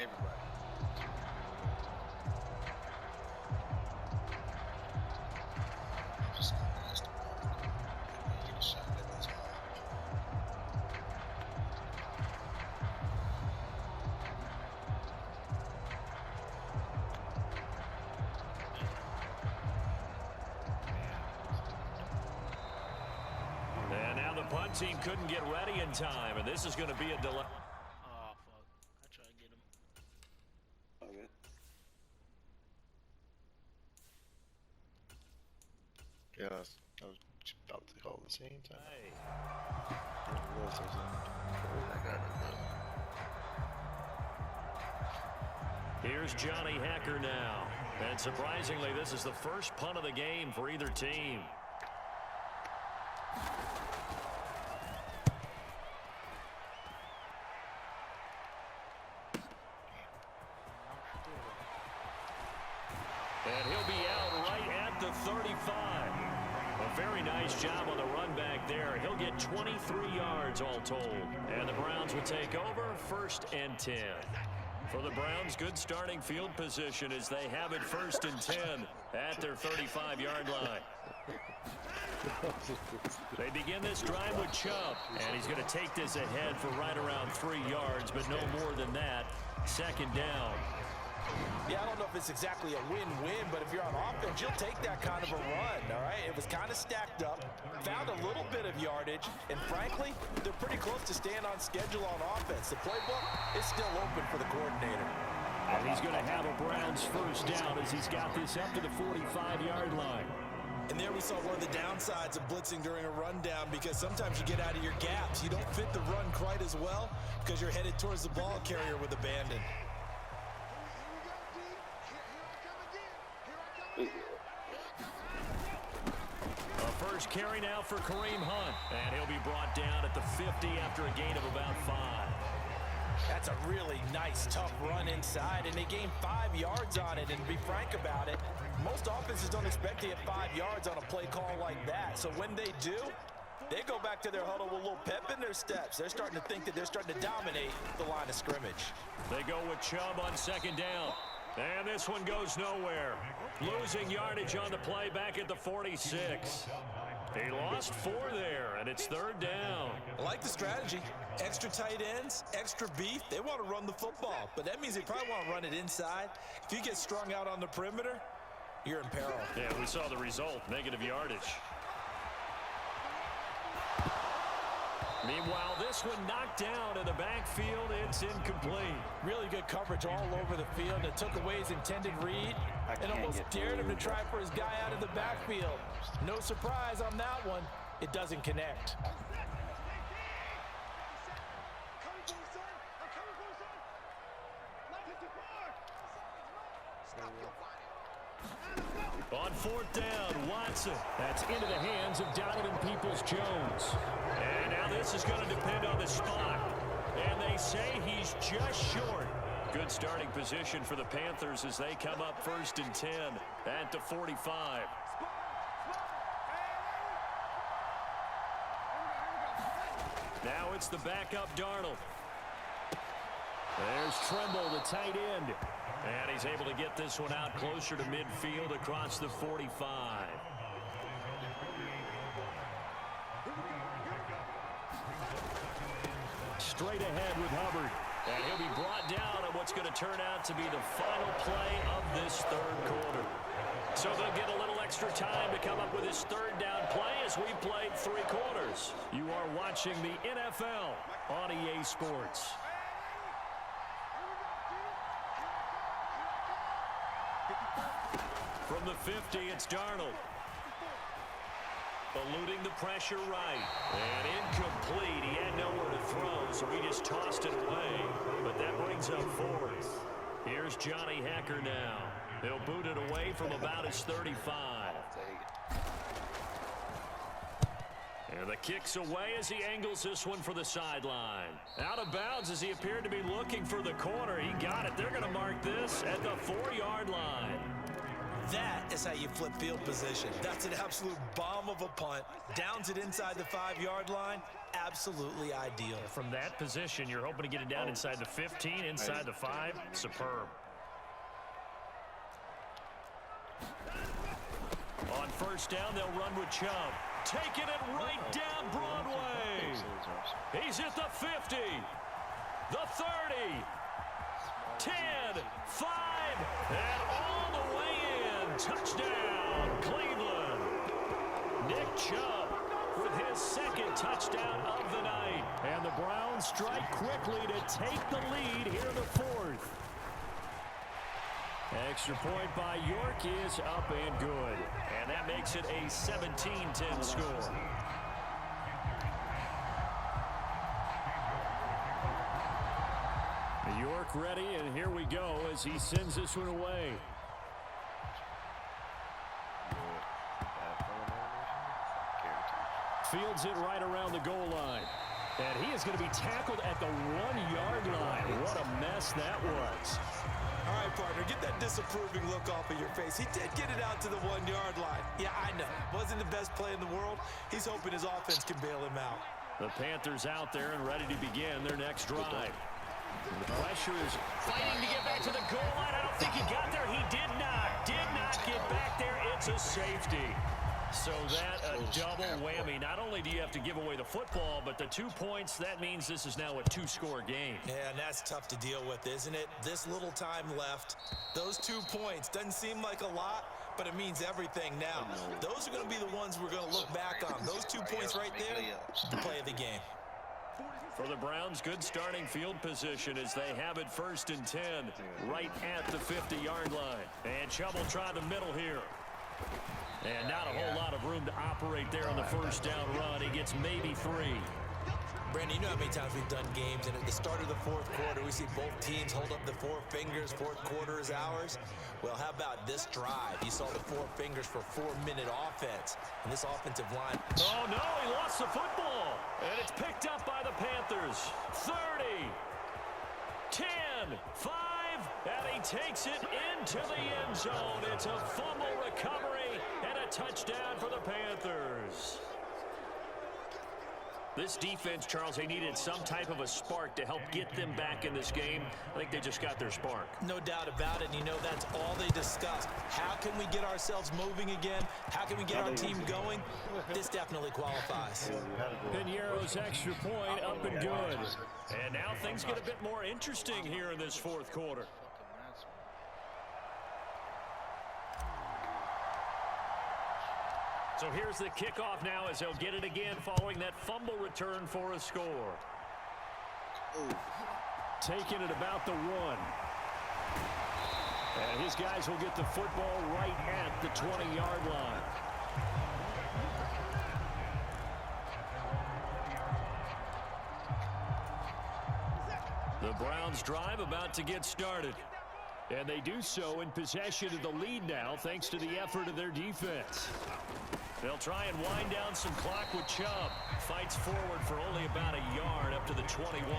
everybody. Just pass the ball. Get a shot at this ball. And now the punt team couldn't get ready in time, and this is going to be a delay. Oh, fuck. I tried to get him. Okay. Yeah, I was about to call the same time. Hey. Here's Johnny Hacker now. And surprisingly, this is the first punt of the game for either team. And he'll be out right at the 35. A very nice job on the run back there. He'll get 23 yards all told. And the Browns will take over 1st and 10. For the Browns, good starting field position as they have it 1st and 10 at their 35-yard line. They begin this drive with Chubb, and he's going to take this ahead for right around 3 yards, but no more than that. 2nd down. Yeah, I don't know if it's exactly a win-win, but if you're on offense, you'll take that kind of a run, all right? It was kind of stacked up, found a little bit of yardage, and frankly, they're pretty close to staying on schedule on offense. The playbook is still open for the coordinator. And he's going to have a Browns 1st down as he's got this up to the 45-yard line. And there we saw one of the downsides of blitzing during a rundown, because sometimes you get out of your gaps. You don't fit the run quite as well because you're headed towards the ball carrier with abandon. A first carry now for Kareem Hunt, and he'll be brought down at the 50 after a gain of about 5. That's a really nice, tough run inside, and they gained 5 yards on it. And to be frank about it, most offenses don't expect to get 5 yards on a play call like that. So when they do, they go back to their huddle with a little pep in their steps. They're starting to think that they're starting to dominate the line of scrimmage. They go with Chubb on 2nd down. And this one goes nowhere. Losing yardage on the play back at the 46. He lost 4 there, and it's 3rd down. I like the strategy. Extra tight ends, extra beef. They want to run the football, but that means they probably want to run it inside. If you get strung out on the perimeter, you're in peril. Yeah, we saw the result, negative yardage. Meanwhile, this one knocked down in the backfield. It's incomplete. Really good coverage all over the field. It took away his intended read and almost dared him to try for his guy out of the backfield. No surprise on that one. It doesn't connect. On 4th down, Watson. That's into the hands of Donovan Peoples-Jones. And now this is going to depend on the spot. And they say he's just short. Good starting position for the Panthers as they come up 1st and 10 at the 45. Now it's the backup Darnold. There's Tremble, the tight end. And he's able to get this one out closer to midfield across the 45. Straight ahead with Hubbard. And he'll be brought down on what's going to turn out to be the final play of this 3rd quarter. So they'll get a little extra time to come up with this 3rd down play as we played 3 quarters. You are watching the NFL on EA Sports. From the 50, it's Darnold. Eluding the pressure right. And incomplete. He had nowhere to throw, so he just tossed it away. But that brings up 4th. Here's Johnny Hacker now. He'll boot it away from about his 35. And the kick's away as he angles this one for the sideline. Out of bounds as he appeared to be looking for the corner. He got it. They're going to mark this at the 4-yard line. That is how you flip field position. That's an absolute bomb of a punt. Downs it inside the 5-yard line. Absolutely ideal. From that position, you're hoping to get it down inside the 15, inside the 5. Superb. On first down, they'll run with Chubb. Taking it right down Broadway. He's at the 50, the 30, 10, 5, and all the way in. Touchdown, Cleveland. Nick Chubb with his second touchdown of the night. And the Browns strike quickly to take the lead here in the 4th. Extra point by York is up and good. And that makes it a 17-10 score. York ready, and here we go as he sends this one away. Fields it right around the goal line. And he is going to be tackled at the 1-yard line. What a mess that was. All right, partner, get that disapproving look off of your face. He did get it out to the 1-yard line. Yeah, I know. Wasn't the best play in the world. He's hoping his offense can bail him out. The Panthers out there and ready to begin their next drive. The pressure is fighting to get back to the goal line. I don't think he got there. He did not get back there. It's a safety. So that a double whammy. Not only do you have to give away the football, but the 2 points, that means this is now a 2-score game. Yeah, and that's tough to deal with, isn't it? This little time left. Those 2 points doesn't seem like a lot, but it means everything now. Those are going to be the ones we're going to look back on. Those 2 points right there, the play of the game. For the Browns, good starting field position as they have it 1st and 10 right at the 50-yard line. And Chubb will try the middle here. And not a whole lot of room to operate there on the first down run. He gets maybe 3. Brandon, you know how many times we've done games, and at the start of the 4th quarter, we see both teams hold up the 4 fingers, 4th quarter is ours. Well, how about this drive? You saw the 4 fingers for 4-minute offense, and this offensive line. Oh, no, he lost the football, and it's picked up by the Panthers. 30, 10, 5, and he takes it into the end zone. It's a fumble recovery and a touchdown for the Panthers. This defense, Charles, they needed some type of a spark to help get them back in this game. I think they just got their spark. No doubt about it. And you know, that's all they discussed. How can we get ourselves moving again? How can we get our team going? This definitely qualifies. Piñeiro's extra point up and good. And now things get a bit more interesting here in this 4th quarter. So here's the kickoff now as they'll get it again following that fumble return for a score. Taking it about the 1. And his guys will get the football right at the 20-yard line. The Browns drive about to get started. And they do so in possession of the lead now thanks to the effort of their defense. They'll try and wind down some clock with Chubb. Fights forward for only about a yard up to the 21.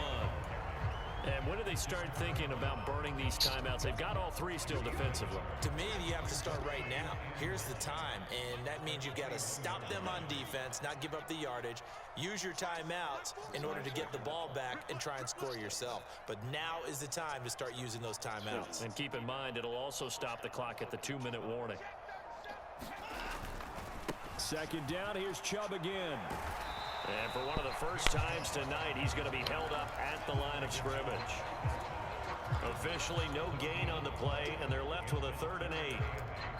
And when do they start thinking about burning these timeouts? They've got all 3 still defensively. To me, you have to start right now. Here's the time, and that means you've got to stop them on defense, not give up the yardage. Use your timeouts in order to get the ball back and try and score yourself. But now is the time to start using those timeouts. And keep in mind, it'll also stop the clock at the 2-minute warning. 2nd down, here's Chubb again. And for one of the first times tonight, he's going to be held up at the line of scrimmage. Officially no gain on the play, and they're left with a 3rd and 8.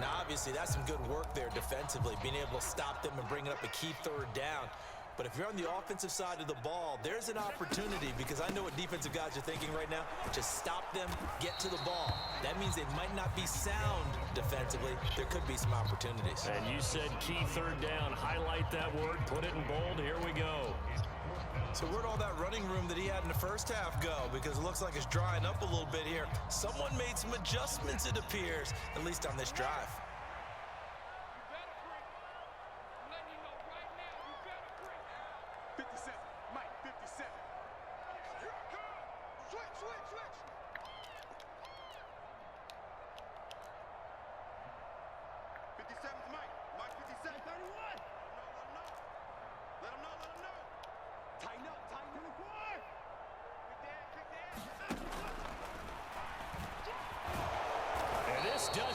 Now, obviously, that's some good work there defensively, being able to stop them and bring up a key 3rd down. But if you're on the offensive side of the ball, there's an opportunity, because I know what defensive guys are thinking right now. Just stop them, get to the ball. That means they might not be sound defensively. There could be some opportunities. And you said key 3rd down. Highlight that word, put it in bold. Here we go. So where'd all that running room that he had in the first half go? Because it looks like it's drying up a little bit here. Someone made some adjustments, it appears, at least on this drive.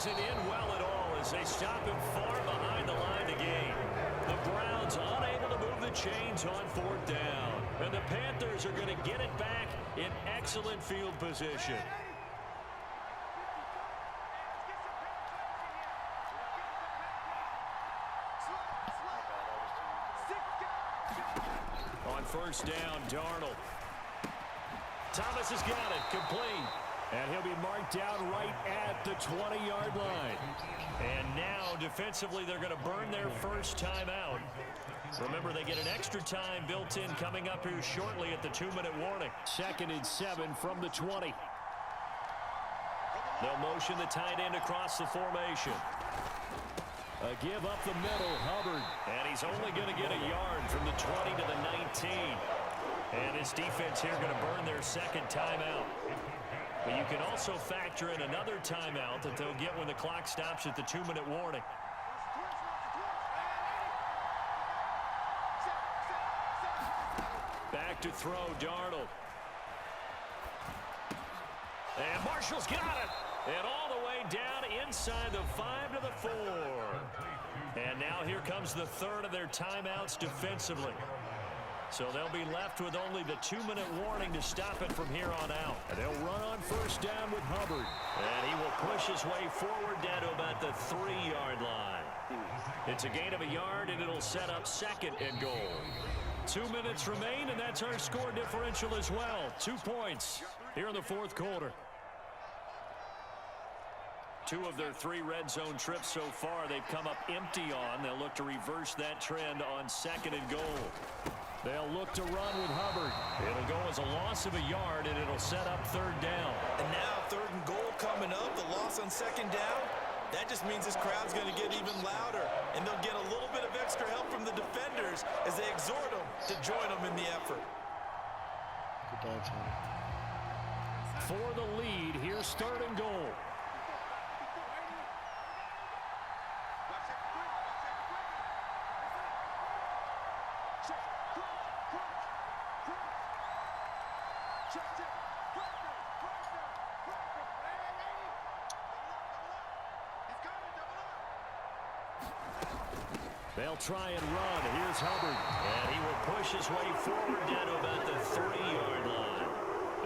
doesn't end well at all as they stop him far behind the line to gain. The Browns unable to move the chains on 4th down. And the Panthers are going to get it back in excellent field position. On 1st down, Darnold. Thomas has got it, complete. And he'll be marked down right at the 20-yard line. And now, defensively, they're going to burn their first timeout. Remember, they get an extra time built in coming up here shortly at the 2-minute warning. 2nd and 7 from the 20. They'll motion the tight end across the formation. A give up the middle, Hubbard. And he's only going to get a yard from the 20 to the 19. And his defense here going to burn their second timeout. But you can also factor in another timeout that they'll get when the clock stops at the 2-minute warning. Back to throw, Darnold. And Marshall's got it. And all the way down inside the 5 to the 4. And now here comes the third of their timeouts defensively. So they'll be left with only the 2-minute warning to stop it from here on out. And they'll run on 1st down with Hubbard. And he will push his way forward down to about the 3-yard line. It's a gain of a yard, and it'll set up 2nd and goal. 2 minutes remain, and that's our score differential as well. 2 points here in the 4th quarter. 2 of their 3 red zone trips so far they've come up empty on. They'll look to reverse that trend on 2nd and goal. They'll look to run with Hubbard. It'll go as a loss of a yard, and it'll set up 3rd down. And now 3rd and goal coming up, the loss on 2nd down. That just means this crowd's going to get even louder, and they'll get a little bit of extra help from the defenders as they exhort them to join them in the effort. Good dog, Tony. For the lead, here's 3rd and goal. They'll try and run. Here's Hubbard. And he will push his way forward down to about the 3-yard line.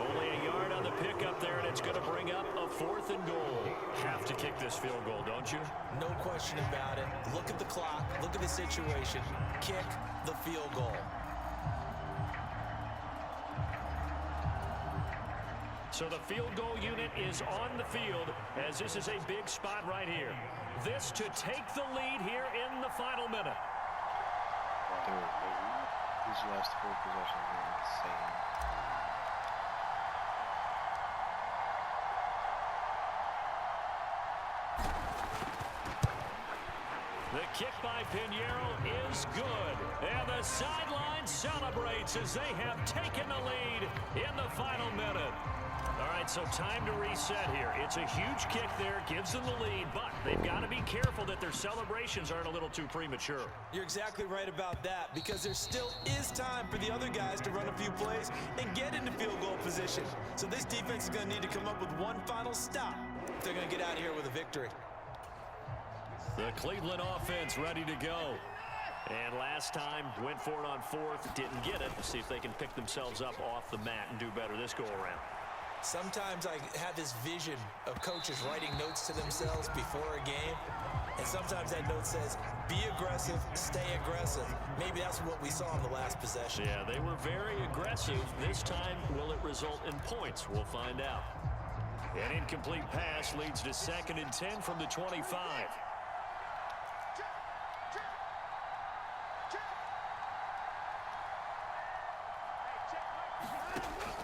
Only a yard on the pickup there, and it's going to bring up a 4th and goal. Have to kick this field goal, don't you? No question about it. Look at the clock. Look at the situation. Kick the field goal. So the field goal unit is on the field as this is a big spot right here. This to take the lead here in the final minute. These last 4 possessions are insane. The kick by Pinheiro is good. And the sideline celebrates as they have taken the lead in the final minute. All right, so time to reset here. It's a huge kick there, gives them the lead, but they've got to be careful that their celebrations aren't a little too premature. You're exactly right about that, because there still is time for the other guys to run a few plays and get into field goal position. So this defense is going to need to come up with one final stop if they're going to get out of here with a victory. The Cleveland offense ready to go. And last time, went for it on 4th, didn't get it. Let's see if they can pick themselves up off the mat and do better this go-around. Sometimes I have this vision of coaches writing notes to themselves before a game, and sometimes that note says, be aggressive, stay aggressive. Maybe that's what we saw in the last possession. Yeah, they were very aggressive. This time, will it result in points? We'll find out. An incomplete pass leads to 2nd and 10 from the 25.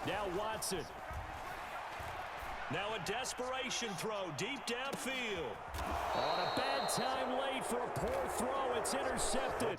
Now Watson. Now a desperation throw deep downfield. On a bad time late for a poor throw. It's intercepted.